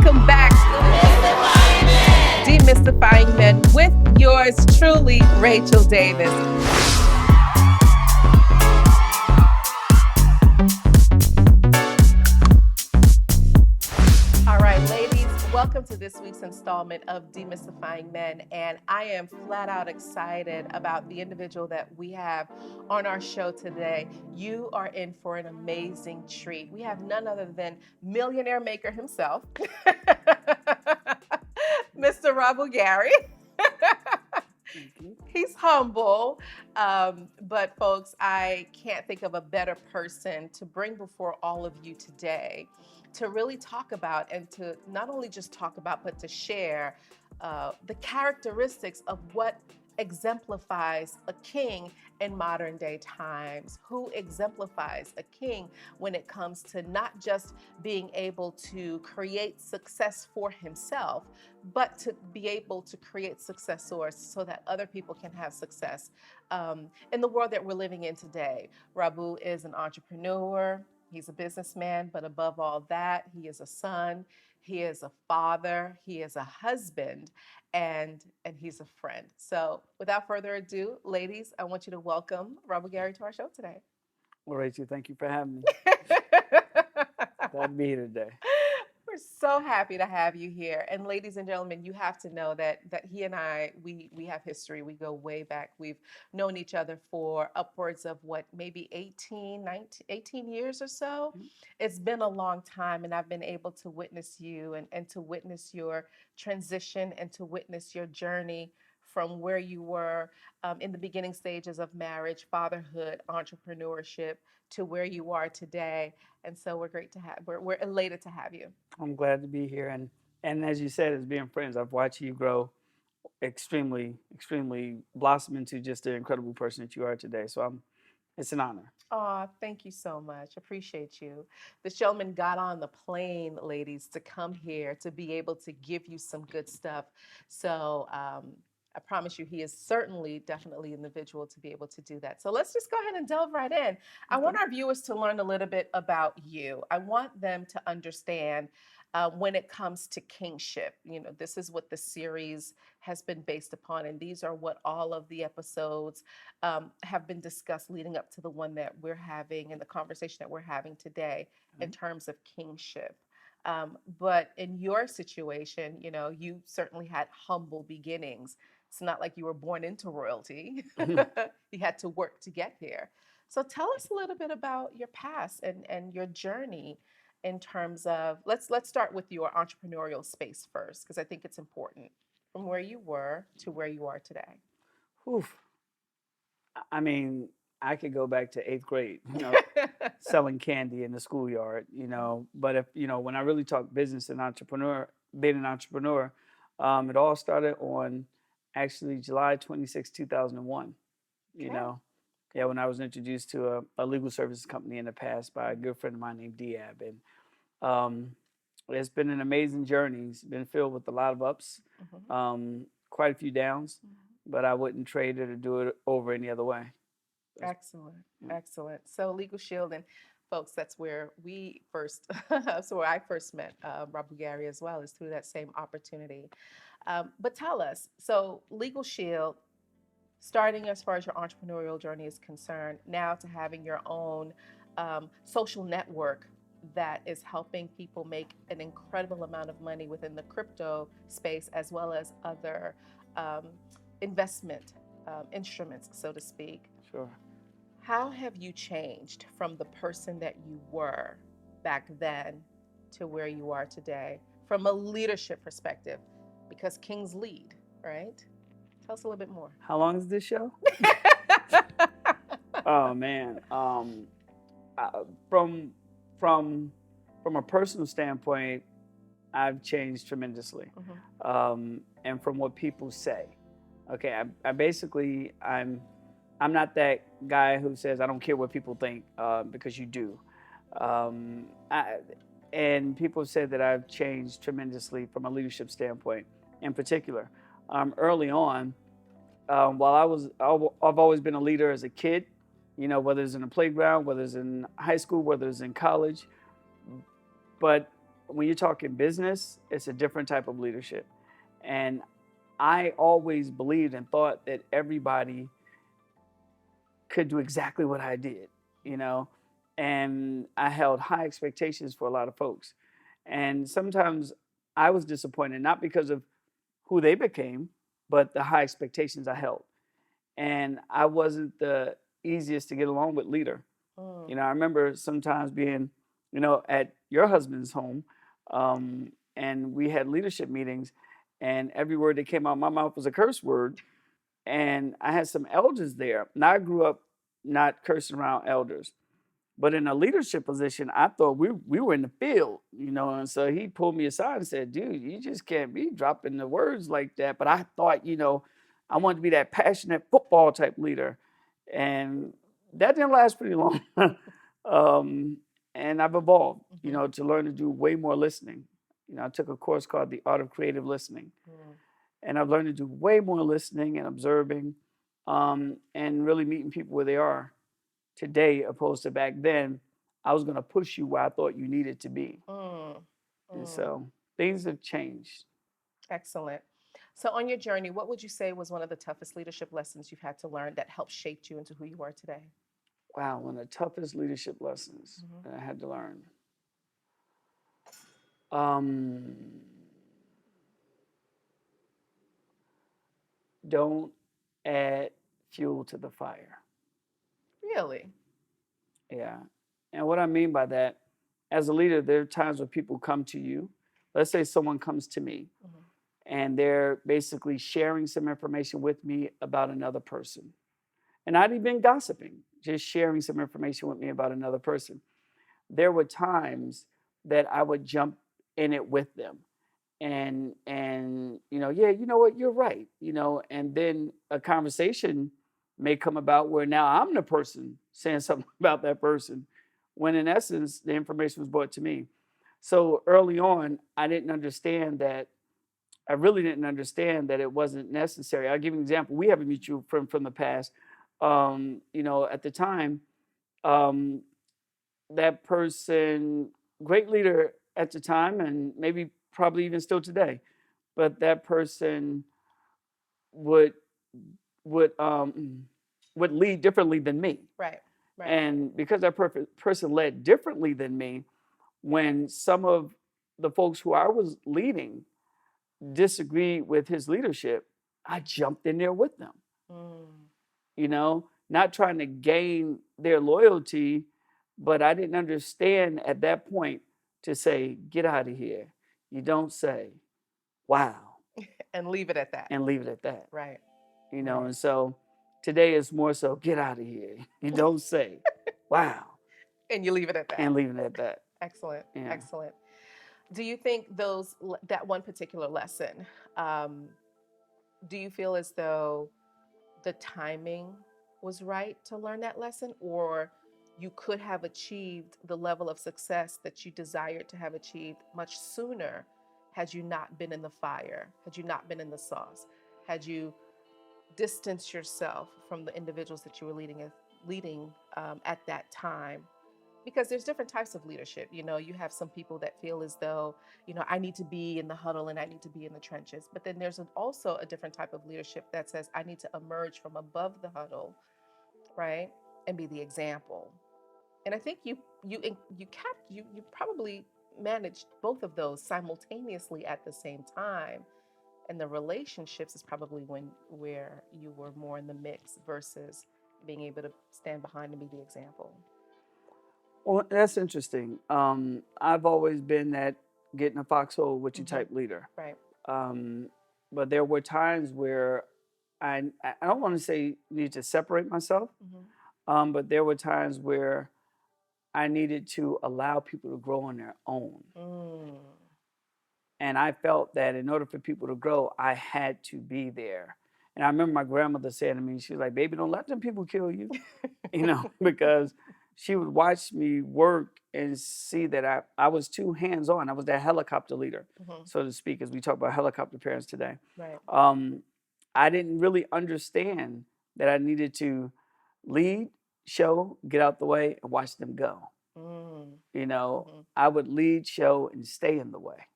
welcome back to Demystifying Men with yours truly, Rachel Davis. All right, ladies, welcome to this week's installment of Demystifying Men, and I am flat out excited about the individual that we have on our show today. You are in for an amazing treat. We have none other than millionaire maker himself, Mr. Rabu Gary. He's humble, but folks, I can't think of a better person to bring before all of you today to really talk about, and to not only just talk about, but to share the characteristics of what exemplifies a king in modern day times, who exemplifies a king when it comes to not just being able to create success for himself, but to be able to create successors so that other people can have success. In the world that we're living in today, Rabu is an entrepreneur. He's a businessman, but above all that, he is a son, he is a father, he is a husband, and he's a friend. So without further ado, ladies, I want you to welcome Rabu Gary to our show today. Well, Rachel, thank you for having me. Glad to be here today. We're so happy to have you here. And ladies and gentlemen, you have to know that he and I, we have history. We go way back. We've known each other for upwards of maybe 18 years or so. Mm-hmm. It's been a long time, and I've been able to witness you and to witness your transition and to witness your journey from where you were in the beginning stages of marriage, fatherhood, entrepreneurship, to where you are today. And so we're elated to have you. I'm glad to be here. And as you said, as being friends, I've watched you grow extremely blossom into just the incredible person that you are today. So it's an honor. Oh, thank you so much. Appreciate you. This gentleman got on the plane, ladies, to come here to be able to give you some good stuff. So I promise you, he is definitely an individual to be able to do that. So let's just go ahead and delve right in. Okay. I want our viewers to learn a little bit about you. I want them to understand when it comes to kingship. You know, this is what the series has been based upon, and these are what all of the episodes have been discussed leading up to the one that we're having and the conversation that we're having today in terms of kingship. But in your situation, you know, you certainly had humble beginnings. It's not like you were born into royalty. You had to work to get here. So tell us a little bit about your past and your journey in terms of, let's start with your entrepreneurial space first, because I think it's important, from where you were to where you are today. Oof. I mean, I could go back to 8th grade, selling candy in the schoolyard, But if, when I really talk business and being an entrepreneur, it all started on actually July 26, 2001, Yeah, when I was introduced to a legal services company in the past by a good friend of mine named Diab. And it's been an amazing journey. It's been filled with a lot of ups, quite a few downs, but I wouldn't trade it or do it over any other way. Excellent. Excellent. So Legal Shield, and folks, that's where that's where I first met Rabu Gary as well, is through that same opportunity. But tell us, so Legal Shield, starting as far as your entrepreneurial journey is concerned, now to having your own social network that is helping people make an incredible amount of money within the crypto space, as well as other investment instruments, so to speak. Sure. How have you changed from the person that you were back then to where you are today from a leadership perspective? Because kings lead, right? Tell us a little bit more. How long is this show? Oh man. From a personal standpoint, I've changed tremendously. And from what people say, okay, I'm not that guy who says I don't care what people think, because you do. And people say that I've changed tremendously from a leadership standpoint. In particular, early on, while I've always been a leader as a kid, whether it's in the playground, whether it's in high school, whether it's in college. But when you're talking business, it's a different type of leadership. And I always believed and thought that everybody could do exactly what I did, you know, and I held high expectations for a lot of folks. And sometimes I was disappointed, not because of who they became, but the high expectations I held. And I wasn't the easiest to get along with leader. Mm. You know, I remember sometimes being, at your husband's home, and we had leadership meetings, and every word that came out of my mouth was a curse word. And I had some elders there. Now I grew up not cursing around elders, but in a leadership position, I thought we were in the field, And so he pulled me aside and said, "Dude, you just can't be dropping the words like that." But I thought, I wanted to be that passionate football type leader, and that didn't last pretty long. And I've evolved, to learn to do way more listening. I took a course called The Art of Creative Listening, and I've learned to do way more listening and observing, and really meeting people where they are today, opposed to back then. I was going to push you where I thought you needed to be. Mm. And so things have changed. Excellent. So, on your journey, what would you say was one of the toughest leadership lessons you've had to learn that helped shape you into who you are today? Wow, one of the toughest leadership lessons Mm-hmm. that I had to learn. Um, don't add fuel to the fire. Really? Yeah. And what I mean by that, as a leader, there are times when people come to you. Let's say someone comes to me, Mm-hmm. and they're basically sharing some information with me about another person. And not even gossiping, just sharing some information with me about another person. There were times that I would jump in it with them. And yeah, you know what, you're right, and then a conversation may come about where now I'm the person saying something about that person, when in essence the information was brought to me. So early on, I really didn't understand that it wasn't necessary. I'll give you an example. We have a mutual friend from the past. At the time, um, that person, great leader at the time, and maybe probably even still today, but that person would would um, would lead differently than me. Right. Right. And because that person led differently than me, when some of the folks who I was leading disagreed with his leadership, I jumped in there with them, Mm. not trying to gain their loyalty, but I didn't understand at that point to say, "Get out of here." You don't say, "Wow," And leave it at that. and leave it at that. Right. Right. And so today is more so, "Get out of here." You don't say, "Wow," And you leave it at that. and leave it at that. Excellent. Yeah. Excellent. Do you think that one particular lesson, um, do you feel as though the timing was right to learn that lesson, or you could have achieved the level of success that you desired to have achieved much sooner had you not been in the fire, had you not been in the sauce, had you distanced yourself from the individuals that you were leading at that time? Because there's different types of leadership. You have some people that feel as though, I need to be in the huddle and I need to be in the trenches. But then there's also a different type of leadership that says, I need to emerge from above the huddle, right, and be the example. And I think you probably managed both of those simultaneously at the same time. And the relationships is probably where you were more in the mix versus being able to stand behind and be the example. Well, that's interesting. I've always been that get in a foxhole with you Mm-hmm. type leader. Right. Um, but there were times where I don't want to say need to separate myself, but there were times where I needed to allow people to grow on their own. Mm. And I felt that in order for people to grow, I had to be there. And I remember my grandmother saying to me, she was like, "Baby, don't let them people kill you," because she would watch me work and see that I was too hands on. I was that helicopter leader, so to speak, as we talk about helicopter parents today. Right. I didn't really understand that I needed to lead, show, get out the way, and watch them go. Mm. You know, Mm-hmm. I would lead, show, and stay in the way.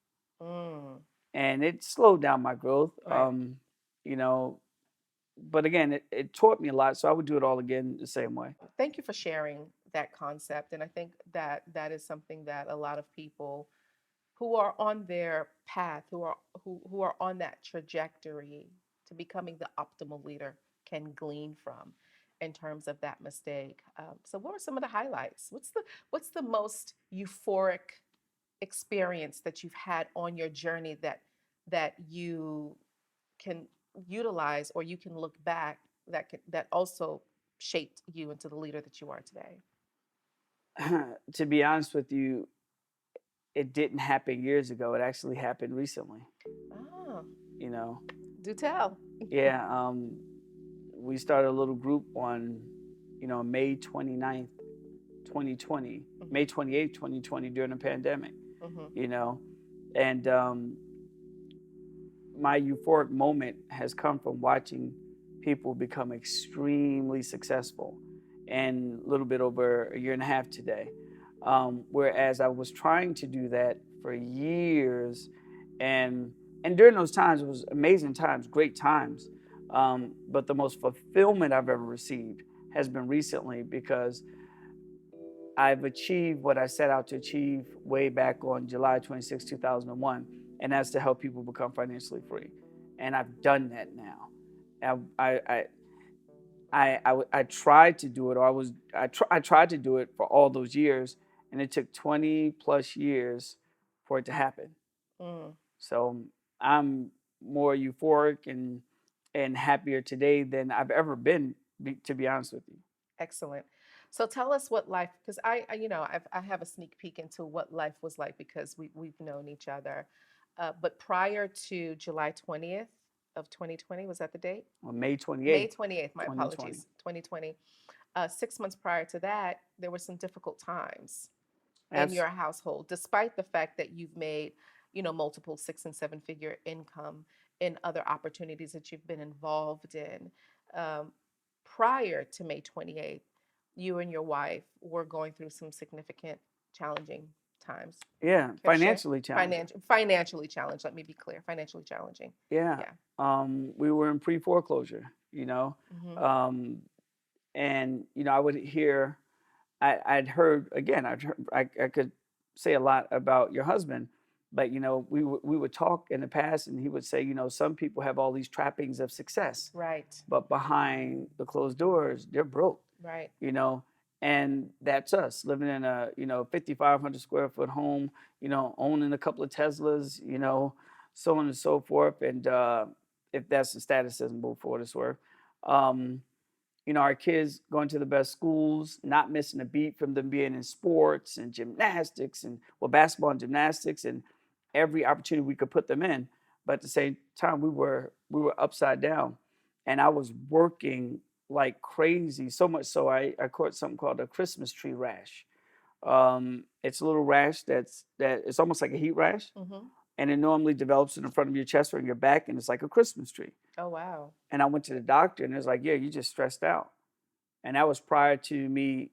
Mm. And it slowed down my growth. Right. You know, but again, it taught me a lot. So I would do it all again the same way. Thank you for sharing that concept. And I think that that is something that a lot of people who are on their path, who are on that trajectory to becoming the optimal leader can glean from in terms of that mistake. So what were some of the highlights? What's the most euphoric experience that you've had on your journey that you can utilize or you can look back that also shaped you into the leader that you are today? To be honest with you, it didn't happen years ago. It actually happened recently. Ah, You know, do tell. yeah. We started a little group on, May 29th, 2020, May Hmm. 28th, 2020, during the pandemic. Hmm. You know, and my euphoric moment has come from watching people become extremely successful in a little bit over a year and a half today. Whereas I was trying to do that for years, and during those times it was amazing times, great times. But the most fulfillment I've ever received has been recently because I've achieved what I set out to achieve way back on July 26, 2001, and that's to help people become financially free. And I've done that now. I tried to do it, or I tried to do it for all those years, and it took 20 plus years for it to happen. Mm. So I'm more euphoric and happier today than I've ever been, to be honest with you. Excellent. So tell us what life, because I have a sneak peek into what life was like because we've known each other. But prior to July 20th of 2020, was that the date? On May May 28th, 28th, my 2020. apologies, 2020. 6 months prior to that, there were some difficult times in Abs- your household, despite the fact that you've made, multiple 6 and 7 figure income in other opportunities that you've been involved in. Um, Prior to May 28th, you and your wife were going through some significant, challenging times. yeah, Care to share? financially challenging. Financially challenged. Let me be clear. Financially challenging. Yeah. Yeah. We were in pre-foreclosure, Hmm. um, and I would hear, I'd heard again, I could say a lot about your husband, but we would talk in the past, and he would say, some people have all these trappings of success, Right. but behind the closed doors, they're broke, Right. you know, and that's us living in a 5,500 square foot home, owning a couple of Teslas, so on and so forth, and if that's the status symbol for what it's worth. Um, our kids going to the best schools, not missing a beat from them being in sports and gymnastics and basketball and gymnastics and every opportunity we could put them in. But at the same time, we were upside down, and I was working like crazy. So much so I caught something called a Christmas tree rash. It's a little rash that it's almost like a heat rash, Hmm. and it normally develops in the front of your chest or in your back, and it's like a Christmas tree. Oh, wow. And I went to the doctor, and it was like, yeah, you just stressed out. And that was prior to me,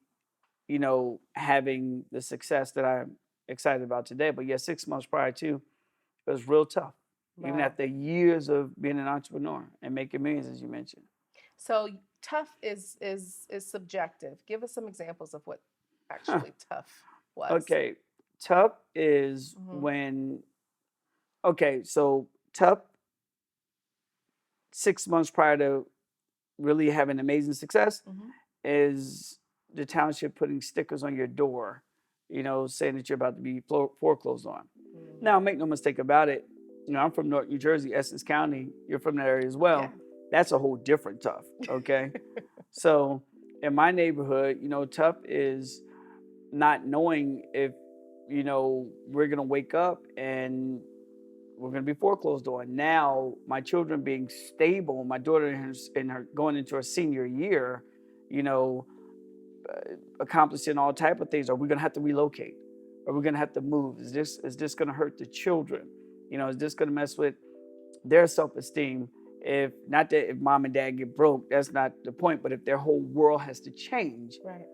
having the success that I'm excited about today. But yeah, 6 months prior to, it was real tough, even Wow. after years of being an entrepreneur and making millions, as you mentioned. So tough is subjective. Give us some examples of what Huh. actually tough was. Okay, tough is Hmm. when. Okay, so tough 6 months prior to really having amazing success Hmm. is the township putting stickers on your door, saying that you're about to be foreclosed on. Mm. Now, make no mistake about it. I'm from North New Jersey, Essex County. You're from that area as well. Yeah. That's a whole different tough. Okay. So in my neighborhood, tough is not knowing if, we're going to wake up and we're going to be foreclosed on. Now, my children being stable, my daughter in her going into her senior year, you know, accomplishing all type of things. Are we going to have to relocate? Are we going to have to move? Is this going to hurt the children? Is this going to mess with their self-esteem? If not that if mom and dad get broke, that's not the point. But if their whole world has to change Right.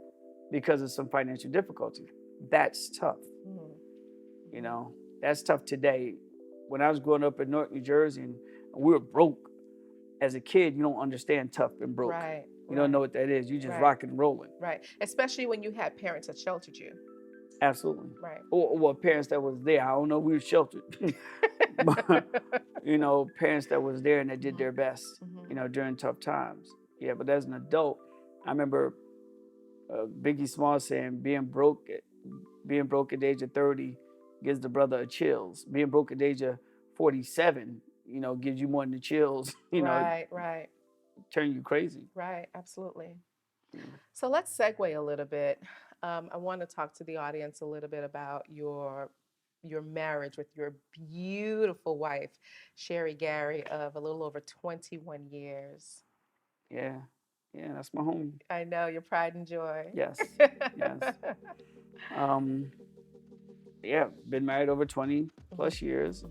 because of some financial difficulty. That's tough. Mm. You know, that's tough today. When I was growing up in Newark, New Jersey, and we were broke as a kid, you don't understand tough and broke. Right. You don't know Right. what that is. You just Right. rocking and rolling. Right. Especially when you had parents that sheltered you. Absolutely. Right. Or parents that was there. I don't know. We were sheltered. But, you know, parents that was there and that did their best, Mhm. you know, during tough times. Yeah, but as an adult, I remember Biggie Small saying, being broke at the age of 30 gives the brother a chills. Being broke at the age of 47, you know, gives you more than the chills. You know, Right. Right. turn you crazy. Right. Absolutely. Mm. So let's segue a little bit. I want to talk to the audience a little bit about your marriage with your beautiful wife, Sherry Gary, of a little over 21 years. Yeah, yeah, that's my home. I know your pride and joy. Yes, yes. Um, yeah, been married over 20 plus years.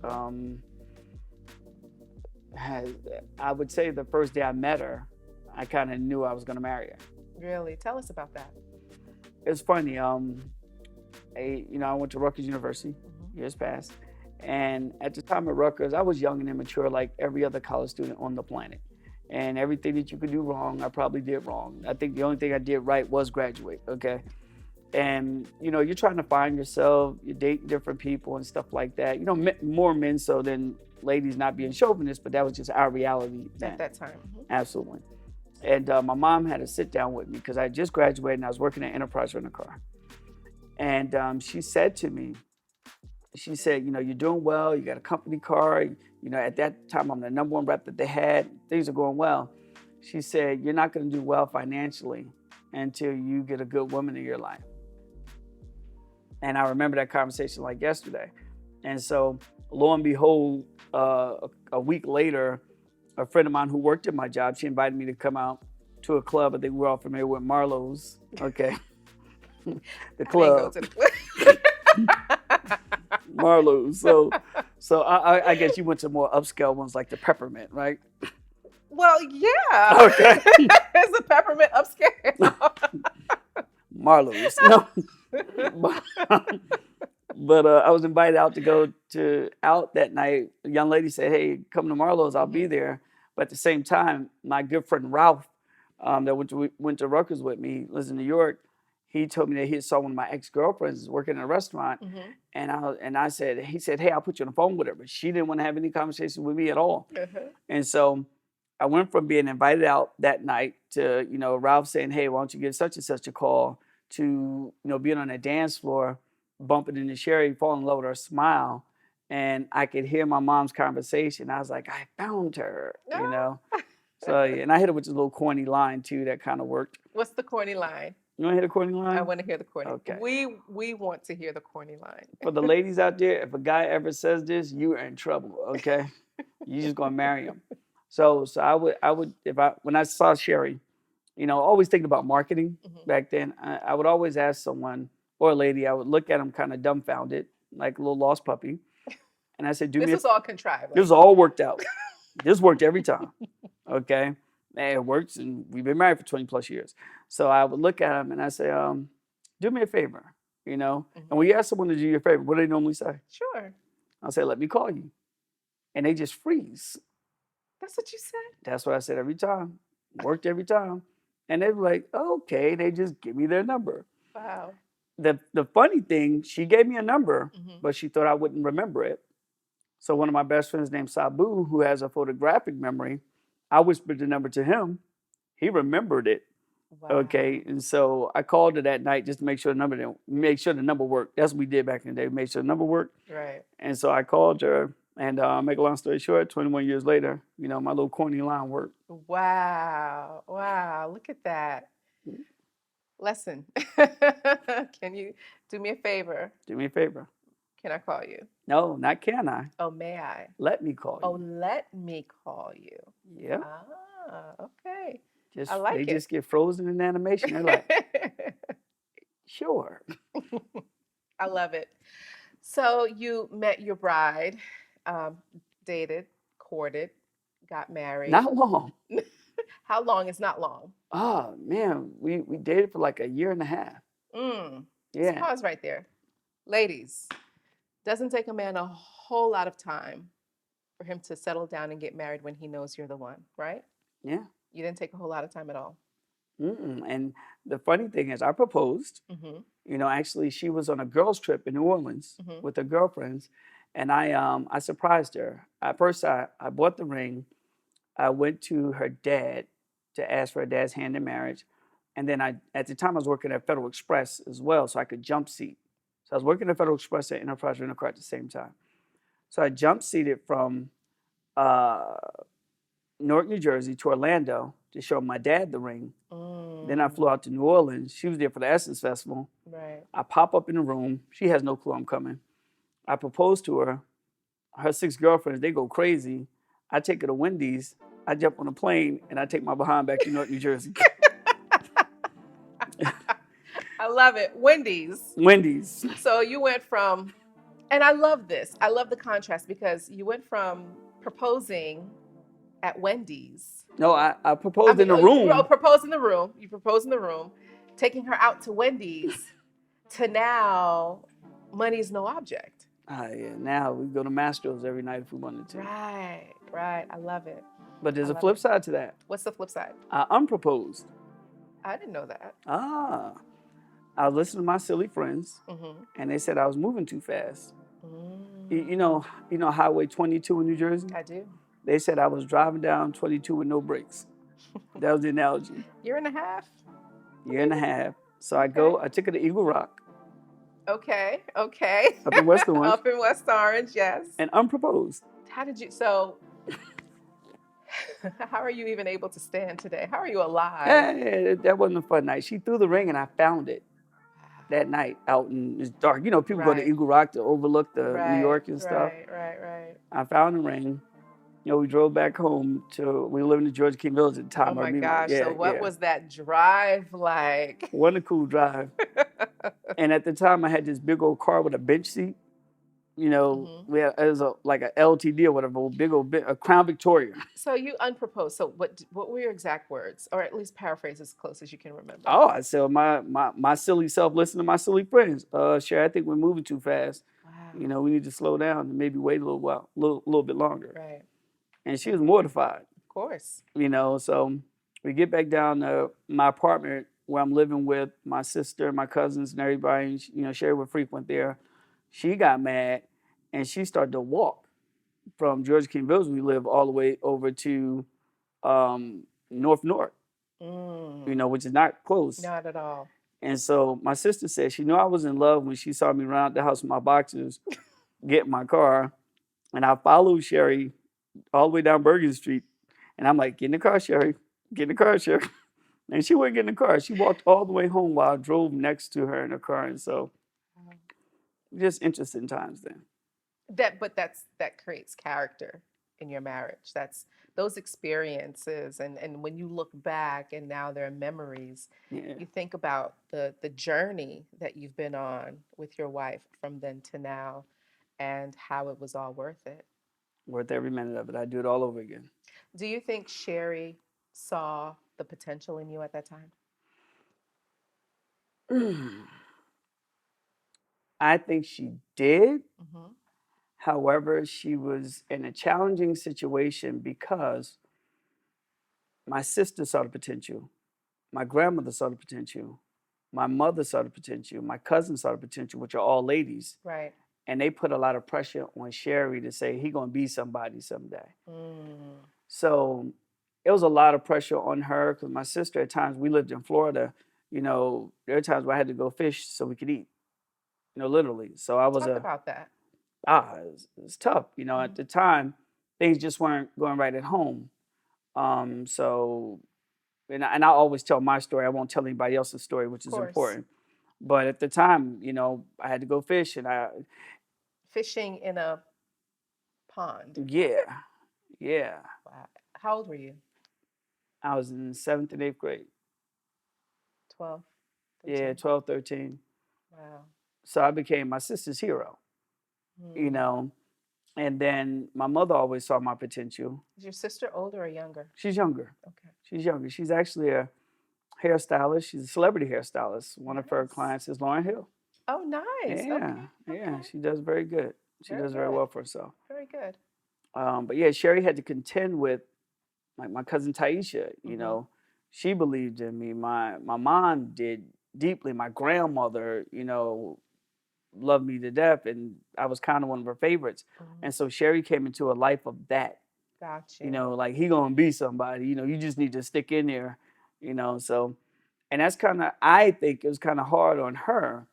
Has, I would say the first day I met her, I kind of knew I was going to marry her. Really? Tell us about that. It's funny. I went to Rutgers University years past, and at the time at Rutgers, I was young and immature, like every other college student on the planet. And everything that you could do wrong, I probably did wrong. I think the only thing I did right was graduate. Okay. And you know, you're trying to find yourself, you're dating different people and stuff like that. You know, more men so than ladies, not being chauvinist, but that was just our reality then. At that time. Absolutely. And my mom had to sit down with me because I just graduated and I was working at Enterprise Rent a Car. And she said to me, she said, you know, you're doing well, you got a company car. You know, at that time, I'm the #1 rep that they had. Things are going well. She said, you're not going to do well financially until you get a good woman in your life. And I remember that conversation like yesterday. And so lo and behold, a week later, a friend of mine who worked at my job, she invited me to come out to a club. I think we're all familiar with Marlowe's. Okay. The club. I didn't go to the club. Marlowe's. So I guess you went to more upscale ones like the Peppermint, right? Well, yeah. Okay. Is the Peppermint upscale? Marlowe's. No. But I was invited out to go out that night. A young lady said, hey, come to Marlowe's, I'll be there. But at the same time, my good friend Ralph, that went to Rutgers with me, lives in New York, he told me that he saw one of my ex-girlfriends working in a restaurant. And I said, he said, hey, I'll put you on the phone with her. But she didn't want to have any conversation with me at all. And so I went from being invited out that night to, you know, Ralph saying, hey, why don't you give such and such a call, to, you know, being on a dance floor, bumping into Sherry, falling in love with her smile. And I could hear my mom's conversation. I was like, I found her, you know? So, yeah, and I hit it with a little corny line too that kind of worked. What's the corny line? You want to hear the corny line? I want to hear the corny. Okay. We want to hear the corny line. For the ladies out there, if a guy ever says this, you are in trouble, okay? You're just going to marry him. So I would, when I saw Sherry, you know, always thinking about marketing back then, I would always ask someone or a lady, I would look at them kind of dumbfounded, like a little lost puppy. And I said, this was all contrived. This was all worked out. This worked every time. Okay. And it works. And we've been married for 20 plus years. So I would look at them and I say, do me a favor, you know? And when you ask someone to do you a favor, what do they normally say? Sure. I'll say, let me call you. And they just freeze. That's what you said? That's what I said every time. Worked every time. And they were like, okay, they just give me their number. Wow. The funny thing, she gave me a number, but she thought I wouldn't remember it. So one of my best friends named Sabu, who has a photographic memory, I whispered the number to him. He remembered it. Wow. Okay. And so I called her that night just to make sure the number worked. That's what we did back in the day. We made sure the number worked. Right. And so I called her, and make a long story short, 21 years later, you know, my little corny line worked. Wow. Wow. Look at that. Lesson. Can you do me a favor? Do me a favor. Can I call you? No, not can I. Oh, may I? Let me call you. Oh, let me call you. Yeah. Ah, okay. I like it. They just get frozen in animation. They're like, sure. I love it. So you met your bride, dated, courted, got married. Not long. How long is not long? Oh, man. We dated for like a year and a half. Let's Yeah. pause right there. Ladies, doesn't take a man a whole lot of time for him to settle down and get married when he knows you're the one, right? Yeah. You didn't take a whole lot of time at all. Mm-mm. And the funny thing is, I proposed. Mm-hmm. Actually, she was on a girls' trip in New Orleans Mm-hmm. with her girlfriends, and I surprised her. At first, I bought the ring. I went to her dad to ask for her dad's hand in marriage, and then at the time I was working at Federal Express as well, so I could jump seat. So I was working at Federal Express and Enterprise Rental Car at the same time. So I jump seated from uh, Newark, New Jersey to Orlando to show my dad the ring. Then I flew out to New Orleans. She was there for the Essence Festival. Right. I pop up in the room. She has no clue I'm coming. I propose to her. Her 6 girlfriends, they go crazy. I take her to Wendy's. I jump on a plane and I take my behind back to Newark, New Jersey. I love it. Wendy's. Wendy's. So you went from, and I love this. I love the contrast because you went from proposing at Wendy's. No, I proposed in the room. You proposed in the room. You proposed in the room, taking her out to Wendy's, to now, money's no object. Yeah, now we go to Mastro's every night if we wanted to. Right, right. I love it. But there's I a love flip it. side to that. What's the flip side? I unproposed. I didn't know that. I was listening to my silly friends, Mm-hmm. and they said I was moving too fast. Mm. You know Highway 22 in New Jersey? I do. They said I was driving down 22 with no brakes. That was the analogy. Year and a half. Year and a half. So I took her to Eagle Rock. Okay. Okay. Up in West Orange. Up in West Orange, yes. And unproposed. How did you? So, how are you even able to stand today? How are you alive? Yeah, that wasn't a fun night. She threw the ring and I found it that night out in it's dark. People go to Right. Eagle Rock to overlook the New York and stuff. Right. I found the ring. We drove back home we lived in the Georgia King Village at the time. Oh my gosh. So what was that drive like? What a cool drive. And at the time I had this big old car with a bench seat. Mm-hmm. It was like a LTD or whatever, a Crown Victoria. So you unproposed. So what were your exact words? Or at least paraphrase as close as you can remember. Oh, I said my silly self, listen to my silly friends. Sure, I think we're moving too fast. Wow. We need to slow down and maybe wait a little while, little bit longer. Right. And she was mortified. Of course. So we get back down to my apartment where I'm living with my sister, my cousins, and everybody. Sherry would frequent there. She got mad and she started to walk from Georgia King Village, we live, all the way over to North Newark, which is not close. Not at all. And so my sister said she knew I was in love when she saw me run out the house with my boxers, get in my car, and I followed Sherry all the way down Bergen Street. And I'm like, get in the car, Sherry. Get in the car, Sherry. And she wouldn't get in the car. She walked all the way home while I drove next to her in the car. And so just interesting times then. That creates character in your marriage. That's those experiences, and when you look back and now they're memories, you think about the journey that you've been on with your wife from then to now, and how it was all worth it. Worth every minute of it. I'd do it all over again. Do you think Sherry saw the potential in you at that time? I think she did. Mm-hmm. However, she was in a challenging situation because my sister saw the potential, my grandmother saw the potential, my mother saw the potential, my cousin saw the potential, which are all ladies. Right. And they put a lot of pressure on Sherry to say he gonna be somebody someday. So it was a lot of pressure on her because my sister, at times, we lived in Florida. There are times where I had to go fish so we could eat. Literally. So I was Talk about that. It was tough. At the time, things just weren't going right at home. So, and I always tell my story. I won't tell anybody else's story, which is important. But at the time, I had to go fish, and fishing in a pond. Yeah. Wow. How old were you? I was in 7th and 8th grade. 12. 13. Yeah, 12, 13. Wow. So I became my sister's hero. And then my mother always saw my potential. Is your sister older or younger? She's younger. Okay. She's younger. She's actually a hairstylist. She's a celebrity hairstylist. One of her clients is Lauryn Hill. Oh, nice. Yeah, Okay. yeah, Okay. she does very good. She Very does very good. well for herself. Very good. But yeah, Sherry had to contend with like my cousin Taisha. Mm-hmm. She believed in me. My mom did deeply. My grandmother, loved me to death, and I was kind of one of her favorites. Mm-hmm. And so Sherry came into a life of that. Got you. Like he gonna be somebody. You just need to stick in there. So, and that's kind of I think it was kind of hard on her.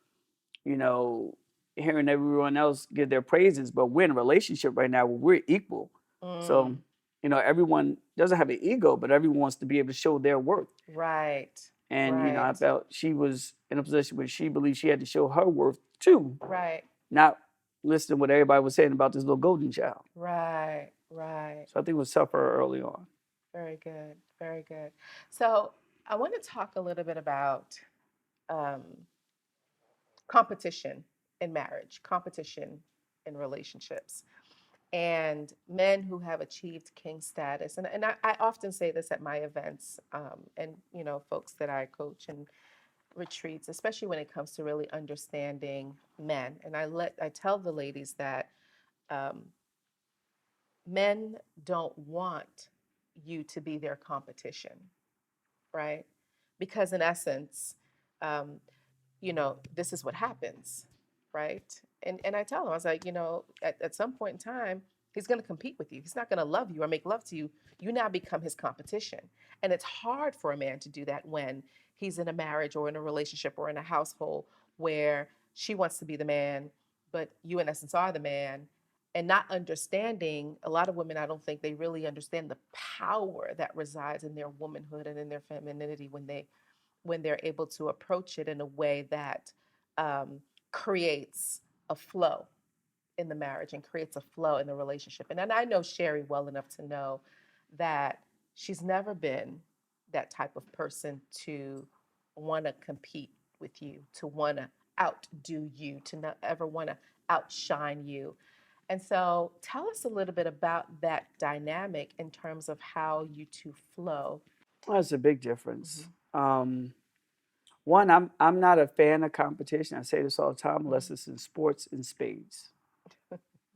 You know, hearing everyone else give their praises, but we're in a relationship right now where we're equal. So, Mm. everyone doesn't have an ego, but everyone wants to be able to show their worth. Right. And I Right. felt she was in a position where she believed she had to show her worth too, Right. not listening to what everybody was saying about this little golden child. Right. Right. So I think it was tough for her early on. Very good. Very good. So I want to talk a little bit about um, competition in marriage, competition in relationships, and men who have achieved king status. And I often say this at my events, and folks that I coach and retreats, especially when it comes to really understanding men. And I tell the ladies that um, men don't want you to be their competition, right? Because in essence, um, this is what happens, right? And I tell him, I was like, at some point in time, he's going to compete with you. He's not going to love you or make love to you. You now become his competition. And it's hard for a man to do that when he's in a marriage or in a relationship or in a household where she wants to be the man, but you, in essence, are the man. And not understanding, a lot of women, I don't think they really understand the power that resides in their womanhood and in their femininity when they're able to approach it in a way that um, creates a flow in the marriage and creates a flow in the relationship. And I know Sherry well enough to know that she's never been that type of person to want to compete with you, to want to outdo you, to not ever want to outshine you. And so tell us a little bit about that dynamic in terms of how you two flow. That's a big Mm-hmm. difference. One, I'm not a fan of competition. I say this all the time, Mm-hmm. unless it's in sports and spades.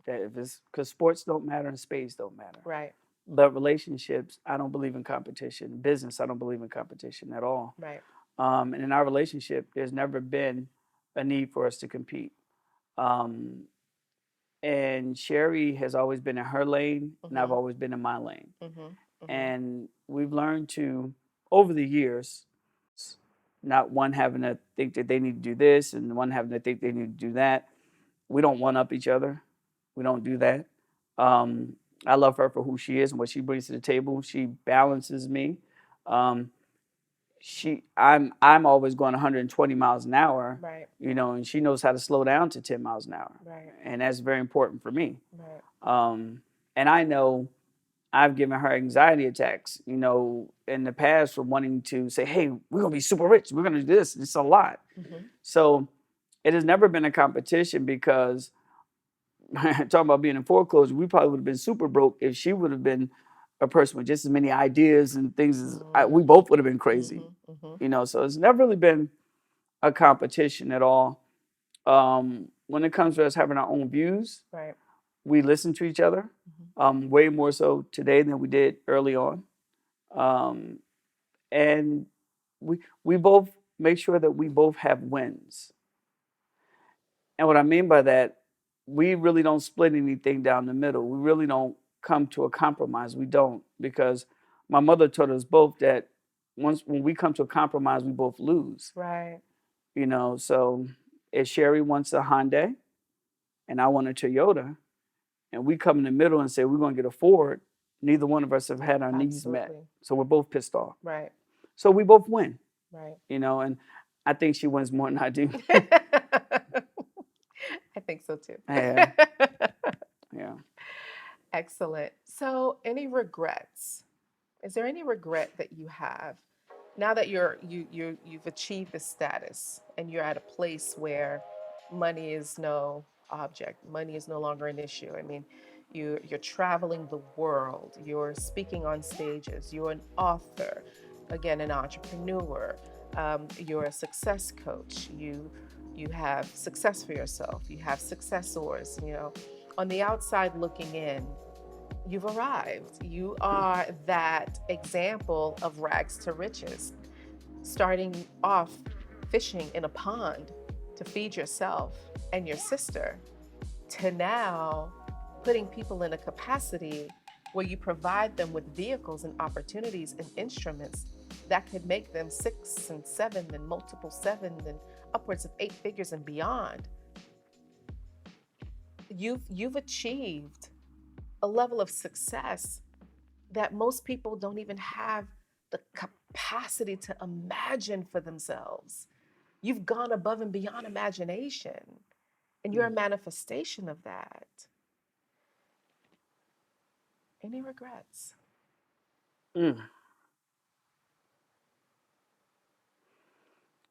That if it's because sports don't matter and spades don't matter. Right, But relationships, I don't believe in competition. Business, I don't believe in competition at all. right. And in our relationship, there's never been a need for us to compete. Um, and Sherry has always been in her lane, and I've Mm-hmm. always been in my lane. Mm-hmm. Mm-hmm. And we've learned to, over the years, not one having to think that they need to do this and one having to think they need to do that. We don't one up each other. We don't do that. Um, I love her for who she is and what she brings to the table. She balances me. Um, I'm always going 120 miles an hour, Right, and she knows how to slow down to 10 miles an hour, right, and that's very important for me. right. And I know I've given her anxiety attacks, in the past for wanting to say, "Hey, we're gonna be super rich. We're gonna do this. It's a lot." Mm-hmm. So it has never been a competition because talking about being in foreclosure, we probably would have been super broke if she would have been a person with just as many ideas and things as we Mm, both would have been crazy. mm-hmm. Mm-hmm. So it's never really been a competition at all. When it comes to us having our own views, Right. we listen to each other Mm-hmm. way more so today than we did early on. Um, and we both make sure that we both have wins. And what I mean by that, we really don't split anything down the middle. We really don't come to a compromise. We don't, because my mother taught us both that when we come to a compromise, we both lose. Right. So if Sherry wants a Hyundai and I want a Toyota, and we come in the middle and say we're going to get a Ford, neither one of us have had our needs met. Absolutely. So we're both pissed off. Right. So we both win, Right. and I think she wins more than I do. I think so too. Yeah. Yeah. Excellent. So, any regrets? Is there any regret that you have now that you've achieved the status and you're at a place where money is no object, money is no longer an issue? I mean, you're traveling the world, you're speaking on stages, you're an author, again, an entrepreneur, you're a success coach, you You have success for yourself. You have successors. On the outside looking in, you've arrived. You are that example of rags to riches, starting off fishing in a pond to feed yourself and your sister, to now putting people in a capacity where you provide them with vehicles and opportunities and instruments that could make them 6 and 7 and multiple 7 and upwards of 8 figures and beyond. You've achieved a level of success that most people don't even have the capacity to imagine for themselves. You've gone above and beyond imagination, and you're a manifestation of that. Any regrets? Mm.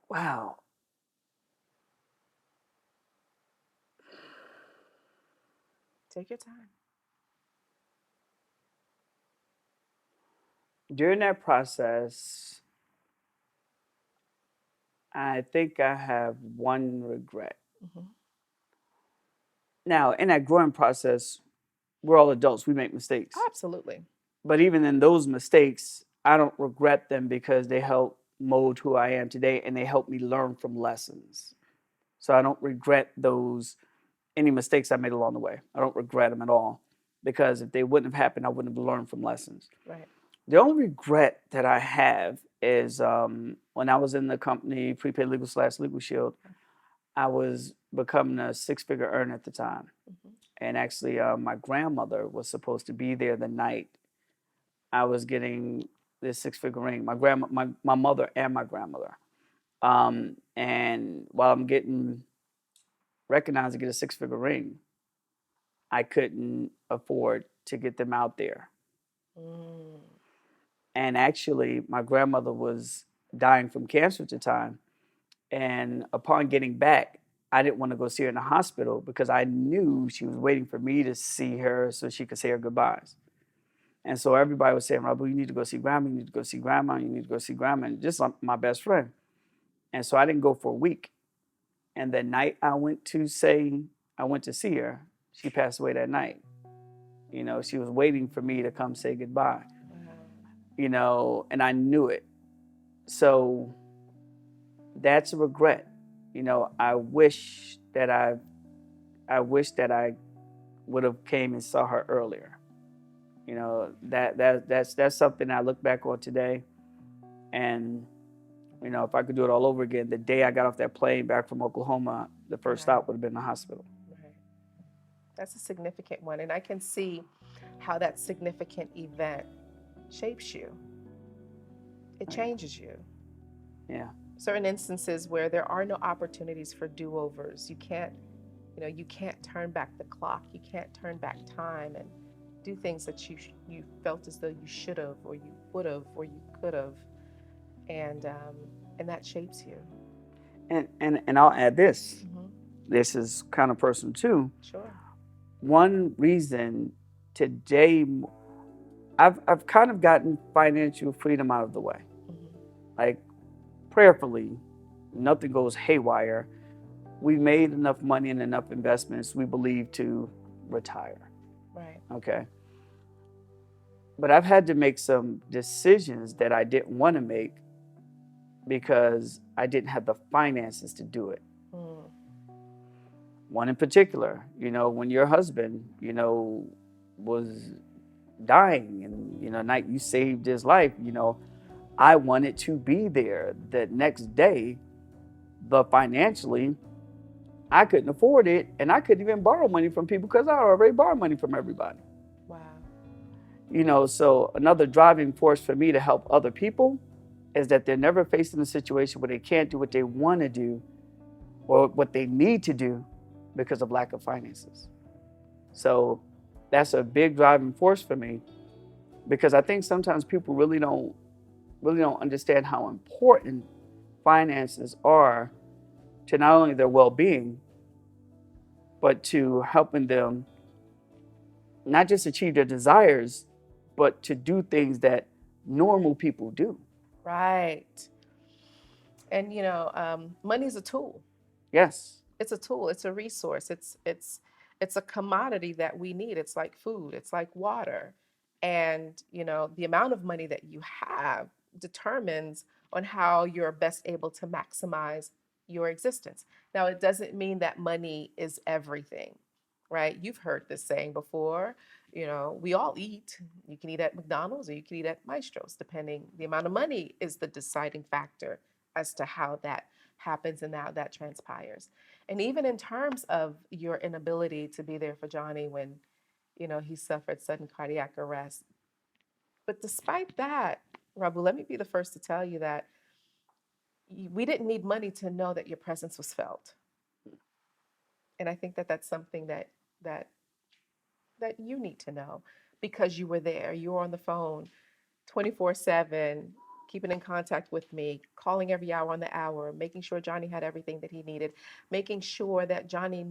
Wow. Take your time. During that process, I think I have one regret. Mm-hmm. Now, in that growing process, we're all adults. We make mistakes. Absolutely. But even in those mistakes, I don't regret them because they help mold who I am today and they help me learn from lessons. So I don't regret any mistakes I made along the way. I don't regret them at all because if they wouldn't have happened, I wouldn't have learned from lessons. Right. The only regret that I have is when I was in the company, Prepaid Legal / Legal Shield, I was becoming a 6-figure earner at the time. Mm-hmm. And actually, my grandmother was supposed to be there the night I was getting this 6-figure ring. My mother and my grandmother. And while I'm getting recognized to get a 6-figure ring, I couldn't afford to get them out there. Mm. And actually, my grandmother was dying from cancer at the time. And upon getting back, I didn't want to go see her in the hospital because I knew she was waiting for me to see her so she could say her goodbyes. And so everybody was saying, Rabu, you need to go see grandma, you need to go see grandma, you need to go see grandma, and just my best friend. And so I didn't go for a week. And the night I went to see her, she passed away that night. She was waiting for me to come say goodbye. Wow. And I knew it. So that's a regret. I wish that I would have came and saw her earlier. That's something I look back on today. And, if I could do it all over again, the day I got off that plane back from Oklahoma, the first stop would have been the hospital. Right. That's a significant one. And I can see how that significant event shapes you. It changes you. Yeah. Certain instances where there are no opportunities for do-overs. You can't turn back the clock. You can't turn back time and do things that you felt as though you should have, or you would have, or you could have, and that shapes you. And I'll add this. Mm-hmm. This is kind of personal too. Sure. One reason today, I've kind of gotten financial freedom out of the way. Mm-hmm. Like prayerfully, nothing goes haywire. We made enough money and enough investments, we believe, to retire. Right. Okay. But I've had to make some decisions that I didn't want to make because I didn't have the finances to do it. Mm. One in particular, when your husband, was dying and, night you saved his life, I wanted to be there the next day, but financially, I couldn't afford it, and I couldn't even borrow money from people because I already borrowed money from everybody. Wow. So another driving force for me to help other people is that they're never faced in a situation where they can't do what they want to do or what they need to do because of lack of finances. So that's a big driving force for me, because I think sometimes people really don't understand how important finances are to not only their well-being, but to helping them not just achieve their desires, but to do things that normal people do. Right. And money is a tool. Yes. It's a tool, it's a resource, it's a commodity that we need. It's like food, it's like water. And, the amount of money that you have determines on how you're best able to maximize your existence. Now, it doesn't mean that money is everything, right? You've heard this saying before. We all eat. You can eat at McDonald's or you can eat at Maestro's, depending. The amount of money is the deciding factor as to how that happens and how that transpires. And even in terms of your inability to be there for Johnny when, he suffered sudden cardiac arrest. But despite that, Rabu, let me be the first to tell you that we didn't need money to know that your presence was felt. And I think that that's something that that you need to know, because you were there. You were on the phone 24/7, keeping in contact with me, calling every hour on the hour, making sure Johnny had everything that he needed, making sure that Johnny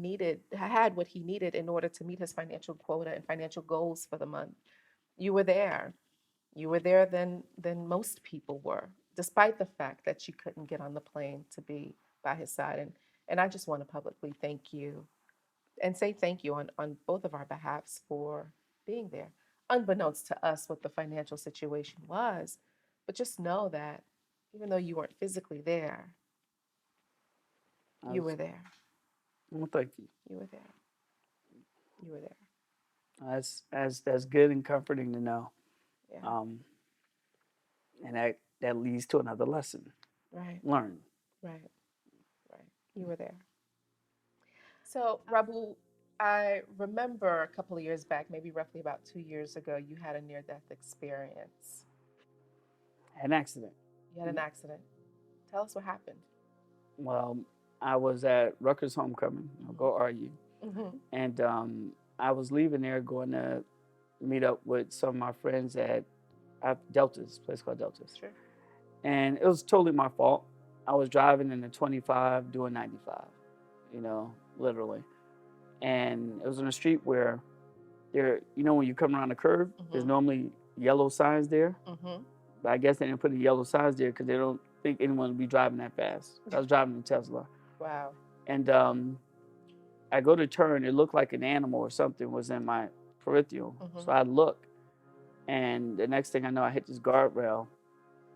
had what he needed in order to meet his financial quota and financial goals for the month. You were there. You were there than most people were, despite the fact that you couldn't get on the plane to be by his side. And I just want to publicly thank you and say thank you on both of our behalfs for being there, unbeknownst to us what the financial situation was. But just know that even though you weren't physically there, I you were was, there. well, thank you. You were there. You were there. That's good and comforting to know. Yeah. Um, and that leads to another lesson Right. learned. Right. Right. You were there. So, Rabu, I remember a couple of years back, maybe roughly about 2 years ago, you had a near death experience. An accident. You had an accident. Tell us what happened. Well, I was at Rutgers homecoming. I'll go argue, Mm-hmm. and I was leaving there, going to meet up with some of my friends at Delta's, place called Delta's, Sure. and it was totally my fault. I was driving in a 25 doing 95, literally, and it was on a street where when you come around the curve, there's Mm-hmm. normally yellow signs there. Mm-hmm. But I guess they didn't put the yellow signs there because they don't think anyone would be driving that fast. I was driving a Tesla, Wow. and I go to turn. It looked like an animal or something was in my peripheral. Mm-hmm. So I look, and the next thing I know, I hit this guardrail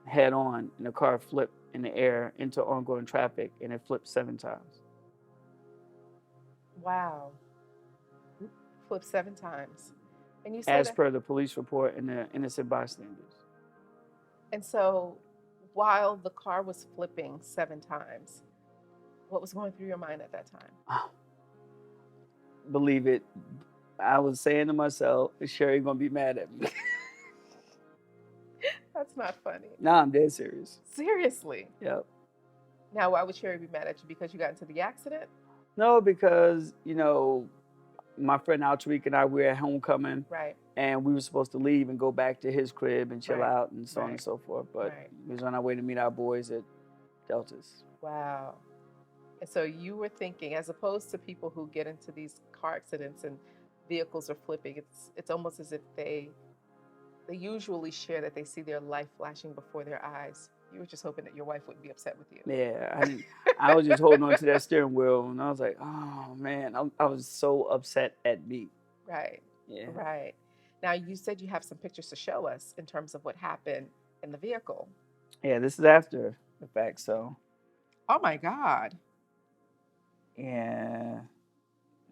head on, and the car flipped in the air into ongoing traffic, and it flipped 7 times. Wow. Flipped 7 times. And you say As that. per the police report and the innocent bystanders. And so while the car was flipping 7 times, what was going through your mind at that time? Believe it, I was saying to myself, "Is Sherry gonna be mad at me?" That's not funny. Nah, I'm dead serious. Seriously. Yep. Now, why would Sherry be mad at you? Because you got into the accident? No, because my friend Altariq and I were at homecoming, Right. and we were supposed to leave and go back to his crib and chill Right. out and so on and Right. so forth. But Right. we was on our way to meet our boys at Deltas. Wow. And so you were thinking, as opposed to people who get into these car accidents and vehicles are flipping, it's almost as if they usually share that they see their life flashing before their eyes. You were just hoping that your wife wouldn't be upset with you. Yeah, I didn't. I was just holding on to that steering wheel, and I was like, "Oh man," I was so upset at me. Right. Yeah, Right. Now, you said you have some pictures to show us in terms of what happened in the vehicle. yeah. This is after the fact, so Oh my God. yeah,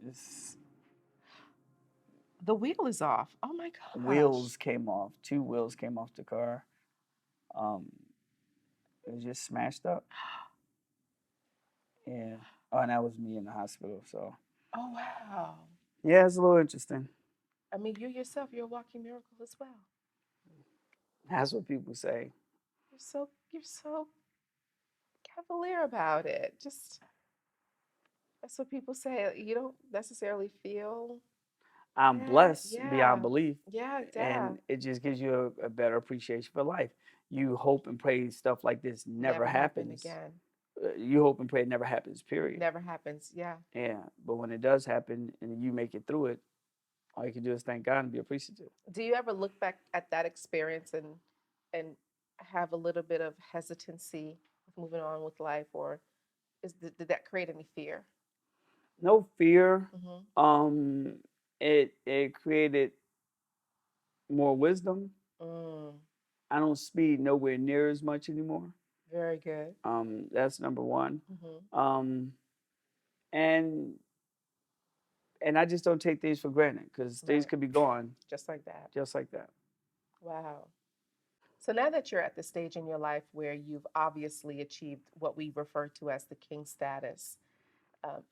this The wheel is off. Oh my gosh. wheels came off. 2 wheels came off the car. Um, it was just smashed up. Yeah. Oh, and that was me in the hospital. So Oh wow. yeah, it's a little interesting. I mean, you yourself, you're a walking miracle as well. That's what people say. You're so cavalier about it. Just that's what people say. You don't necessarily feel I'm that. blessed beyond Yeah. belief, Yeah, yeah. and it just gives you a better appreciation for life. You hope and pray stuff like this never Never happen happens. again. You hope and pray it never happens. Period. Never happens. Yeah. Yeah, but when it does happen and you make it through it, all you can do is thank God and be appreciative. Do you ever look back at that experience and have a little bit of hesitancy with moving on with life, or Did that create any fear? No fear. Mm-hmm. It created more wisdom. Mm, I don't speed nowhere near as much anymore. very good. That's number one. Mm-hmm. Um, and and I just don't take things for granted because things Right. could be gone Just like that. just like that. Wow. So now that you're at the stage in your life where you've obviously achieved what we refer to as the king status,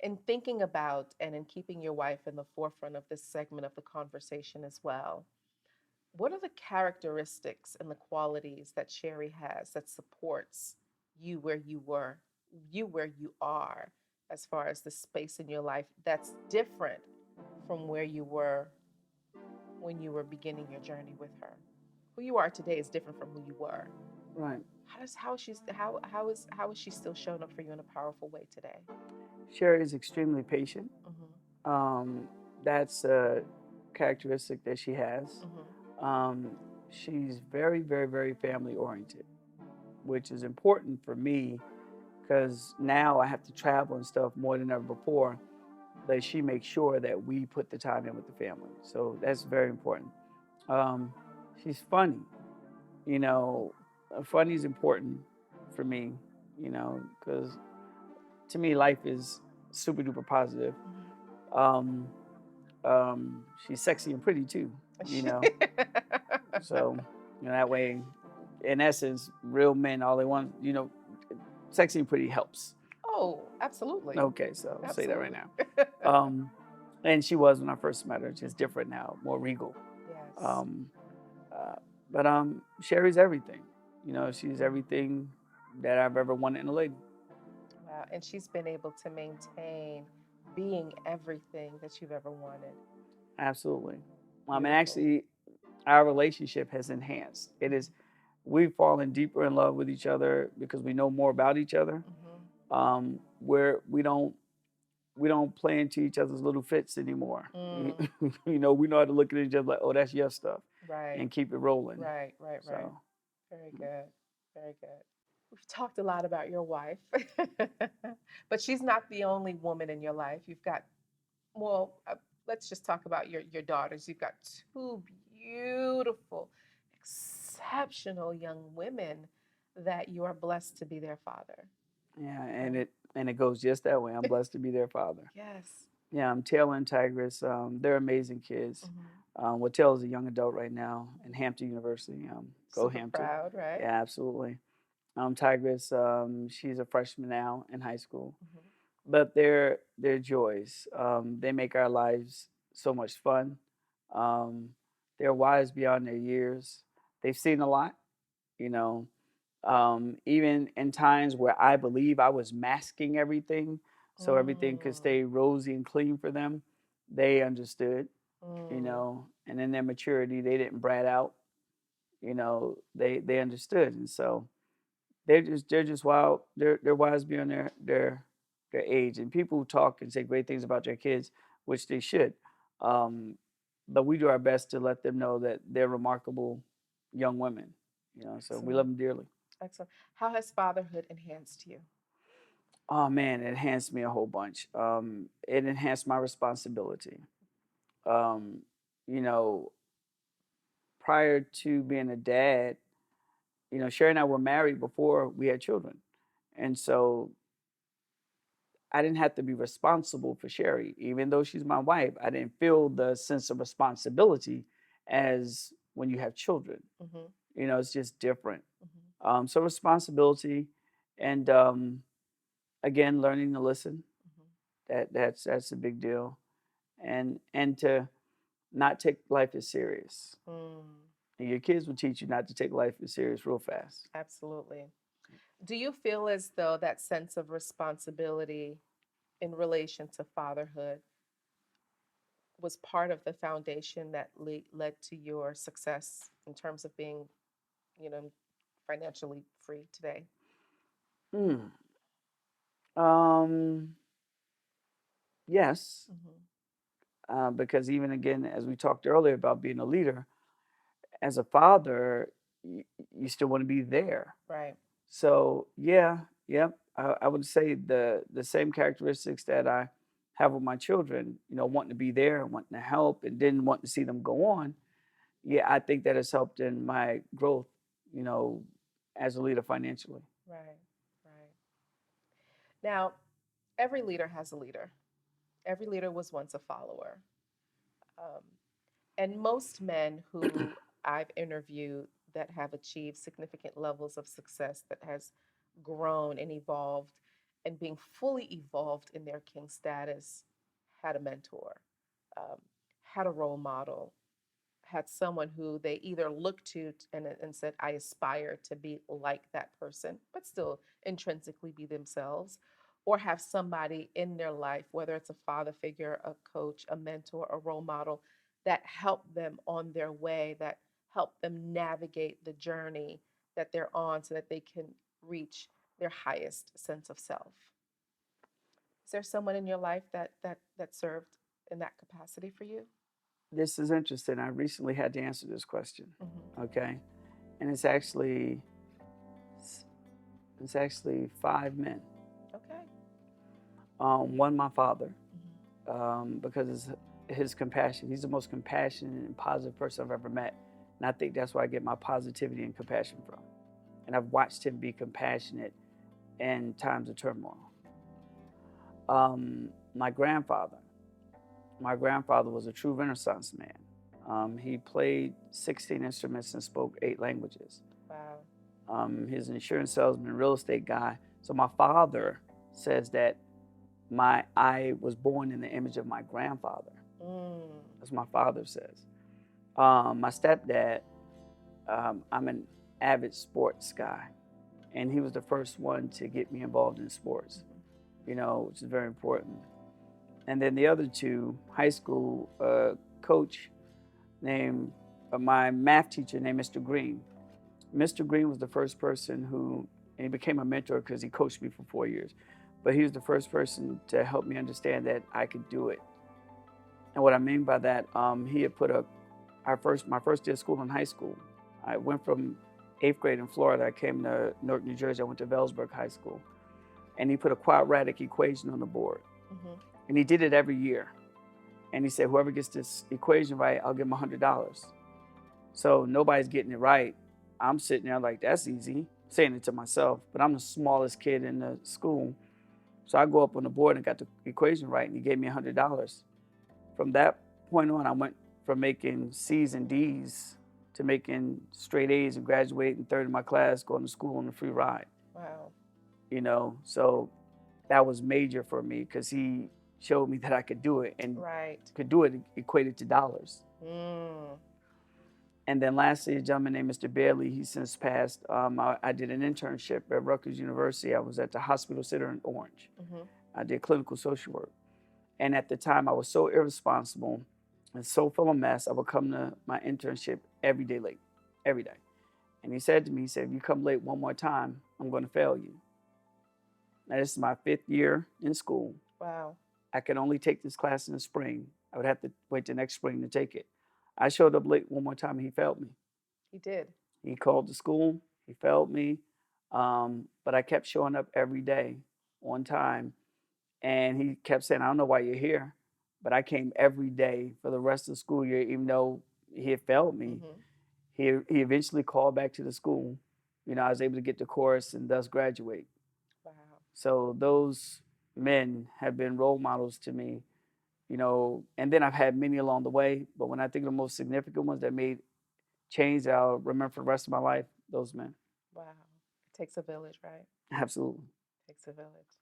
in thinking about and in keeping your wife in the forefront of this segment of the conversation as well, what are the characteristics and the qualities that Sherry has that supports you where you were, you where you are, as far as the space in your life that's different from where you were when you were beginning your journey with her? Who you are today is different from who you were. Right. How is she still showing up for you in a powerful way today? Sherry is extremely patient. Mm-hmm. Um, that's a characteristic that she has. Mm-hmm. Um, she's very, very, very family oriented, which is important for me because now I have to travel and stuff more than ever before. But she makes sure that we put the time in with the family. So that's very important. Um, she's funny. You know, funny is important for me, because to me, life is super duper positive. Um, she's sexy and pretty too, you know. So, that way, in essence, real men, all they want, sexy and pretty helps. Oh, absolutely. Okay, so I'll say that right Absolutely. now. Um, and she was when I first met her. She's different now, more regal. Yes. Um, uh, but Sherry's everything. She's everything that I've ever wanted in a lady. Wow. And she's been able to maintain being everything that you've ever wanted. Absolutely. And Beautiful. actually, our relationship has enhanced. It is, we've fallen deeper in love with each other because we know more about each other. Mm-hmm. Where we don't play into each other's little fits anymore. Mm. We know how to look at each other like, oh, that's your stuff, Right. and keep it rolling. Right. Right. Right. So, Very good. Very good. We've talked a lot about your wife, but she's not the only woman in your life. You've got, well, let's just talk about your daughters. You've got two beautiful, exceptional young women that you are blessed to be their father. yeah, and Okay. it goes just that way. I'm blessed to be their father. Yes. Yeah, Taylor and Tigress. They're amazing kids. Hmm. Well, Taylor's a young adult right now in Hampton University. Go Super Hampton. proud, right? Yeah, absolutely. Tigress, she's a freshman now in high school, Hmm. but they're joys. They make our lives so much fun. Um, they're wise beyond their years. They've seen a lot, you know. Even in times where I believe I was masking everything, so everything could Mm, stay rosy and clean for them, they understood, mm. and in their maturity, they didn't brat out, they understood, and so they're just wild. They're wise beyond their age. And people who talk and say great things about their kids, which they should. Um, but we do our best to let them know that they're remarkable young women. So we love Excellent. them dearly. Excellent. How has fatherhood enhanced you? Oh man, it enhanced me a whole bunch. It enhanced my responsibility. Um, you know, Prior to being a dad, Sherry and I were married before we had children, and so I didn't have to be responsible for Sherry. Even though she's my wife, I didn't feel the sense of responsibility as when you have children. Hmm. It's just different. Hmm. So responsibility, and again, learning to listen. That's a big deal, and to not take life as serious. Hmm. Mm. And your kids will teach you not to take life as serious real fast. Absolutely. Do you feel as though that sense of responsibility in relation to fatherhood was part of the foundation that led to your success in terms of being, you know, financially free today? Hmm. Um. Yes, Hmm. because even again, as we talked earlier about being a leader, as a father, you still want to be there. Right. So yeah, yep. I would say the same characteristics that I have with my children, wanting to be there, wanting to help, and then wanting to see them go on. Yeah, I think that has helped in my growth, you know, as a leader financially. Right, right. Now, every leader has a leader. Every leader was once a follower. Um, and most men who I've interviewed that have achieved significant levels of success, that has grown and evolved and being fully evolved in their king status, had a mentor, um, had a role model, had someone who they either looked to and said, I aspire to be like that person, but still intrinsically be themselves, or have somebody in their life, whether it's a father figure, a coach, a mentor, a role model, that helped them on their way, that helped them navigate the journey that they're on so that they can reach their highest sense of self. Is there someone in your life that served in that capacity for you? This is interesting. I recently had to answer this question. Hmm. Okay, and it's actually five men. Okay. One, my father, Hmm. because his compassion. He's the most compassionate and positive person I've ever met, and I think that's where I get my positivity and compassion from. And I've watched him be compassionate in times of turmoil. My grandfather. My grandfather was a true Renaissance man. He played 16 instruments and spoke 8 languages. Wow. He's an insurance salesman, real estate guy. So my father says that I was born in the image of my grandfather. Mm. That's what my father says. My stepdad, I'm an avid sports guy, and he was the first one to get me involved in sports, Mhm. which is very important. And then the other two, high school coach named my math teacher named Mr. Green. Mr. Green was the first person and he became a mentor because he coached me for 4 years. But he was the first person to help me understand that I could do it. And what I mean by that, he had put up my first day of school in high school. I went from 8th grade in Florida. I came to Newark, New Jersey. I went to Wellsburg High School, and he put a quadratic equation on the board, Mhm. and he did it every year. And he said, whoever gets this equation right, I'll give him $100. So nobody's getting it right. I'm sitting there like, that's easy, saying it to myself, but I'm the smallest kid in the school. So I go up on the board and got the equation right, and he gave me $100. From that point on, I went from making C's and D's to making straight A's and graduating third in my class, going to school on a free ride. Wow. So that was major for me because he showed me that I could do it and Right. could do it equated to dollars. Mm. And then lastly, a gentleman named Mr. Bailey, he's since passed. I did an internship at Rutgers University. I was at the hospital center in Orange. Mhm. I did clinical social work. And at the time, I was so irresponsible and so full of mess, I would come to my internship every day late, every day. And he said to me, he said, if you come late one more time, I'm going to fail you. Now, this is my 5th year in school. Wow. I could only take this class in the spring. I would have to wait the next spring to take it. I showed up late one more time and he failed me. He did. He called the school, he failed me. But I kept showing up every day on time. And he kept saying, I don't know why you're here. But I came every day for the rest of the school year, even though he had failed me. Mhm. He eventually called back to the school. I was able to get the course and thus graduate. Wow. So those men have been role models to me, and then I've had many along the way. But when I think of the most significant ones that made change that I'll remember for the rest of my life, those men. Wow. It takes a village, right? Absolutely. Takes a village.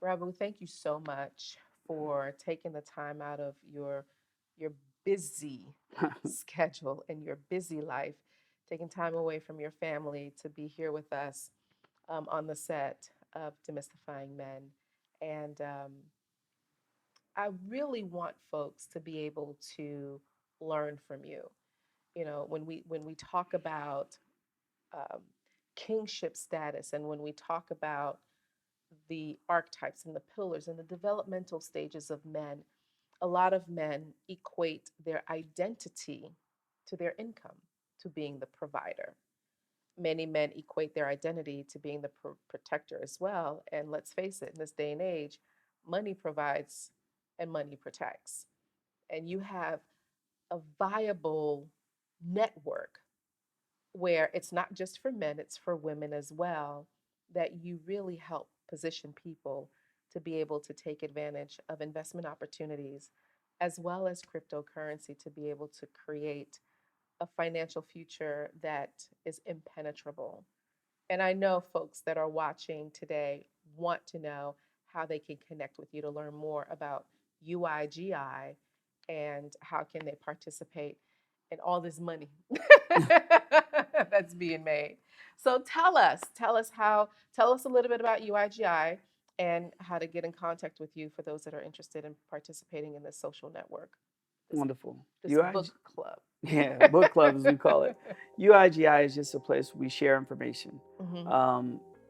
Rabu, thank you so much for taking the time out of your busy schedule and your busy life, taking time away from your family to be here with us on the set of Demystifying Men. And I really want folks to be able to learn from you. When we talk about um, kingship status, and when we talk about the archetypes and the pillars and the developmental stages of men, a lot of men equate their identity to their income, to being the provider. Many men equate their identity to being the protector as well. And let's face it, in this day and age, money provides and money protects. And you have a viable network where it's not just for men, it's for women as well, that you really help position people to be able to take advantage of investment opportunities as well as cryptocurrency to be able to create a financial future that is impenetrable. And I know folks that are watching today want to know how they can connect with you to learn more about UIGI and how can they participate in all this money that's being made. So tell us a little bit about UIGI and how to get in contact with you for those that are interested in participating in this social network, this, Wonderful. this book club. Yeah, book club as we call it. UIGI is just a place we share information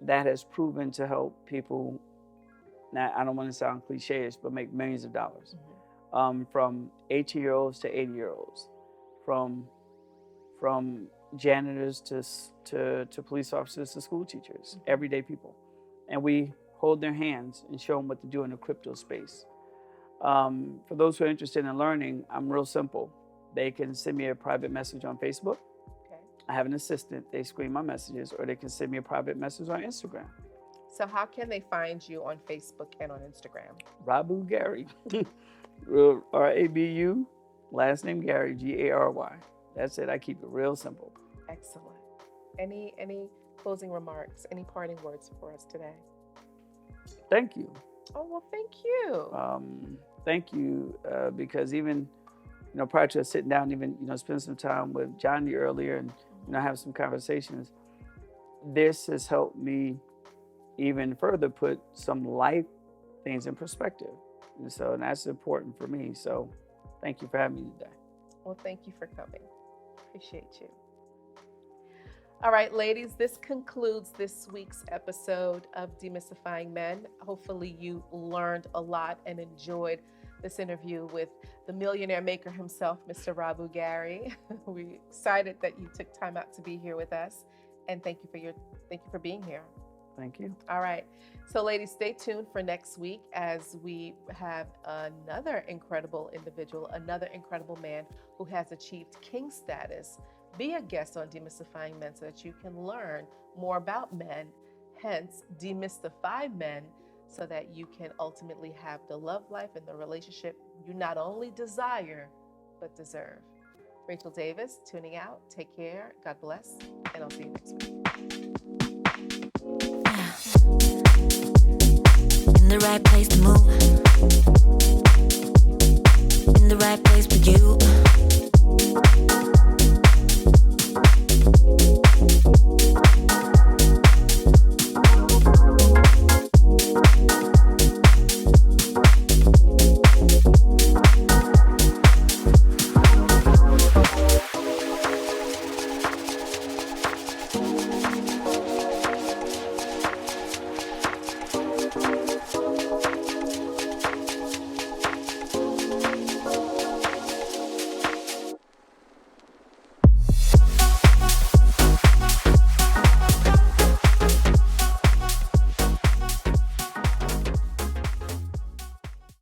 that has proven to help people. Now, I don't want to sound cliche-ish, but make millions of dollars. From 18-year-olds to 80-year-olds, from janitors to police officers to school teachers, everyday people, and we hold their hands and show them what to do in the crypto space. For those who are interested in learning, I'm real simple. They can send me a private message on Facebook. Okay. I have an assistant. They screen my messages, or they can send me a private message on Instagram. So how can they find you on Facebook and on Instagram? Rabu Gary. Rabu, last name Gary, Gary. That's it. I keep it real simple. Excellent. Any closing remarks, any parting words for us today? Thank you. Oh, well, thank you. Thank you, because even, prior to us sitting down, even, spend some time with Johnny earlier and, have some conversations, this has helped me even further put some life things in perspective. And that's important for me. So thank you for having me today. Well, thank you for coming. Appreciate you. All right, ladies, this concludes this week's episode of Demystifying Men. Hopefully you learned a lot and enjoyed this interview with the millionaire maker himself, Mr. Rabu Gary. We're excited that you took time out to be here with us, and thank you for being here. Thank you. All right. So, ladies, stay tuned for next week as we have another incredible individual, another incredible man who has achieved king status. Be a guest on Demystifying Men so that you can learn more about men, hence demystify men, so that you can ultimately have the love life and the relationship you not only desire, but deserve. Rachel Davis, tuning out. Take care. God bless. And I'll see you next week. In the right place to move. In the right place for you.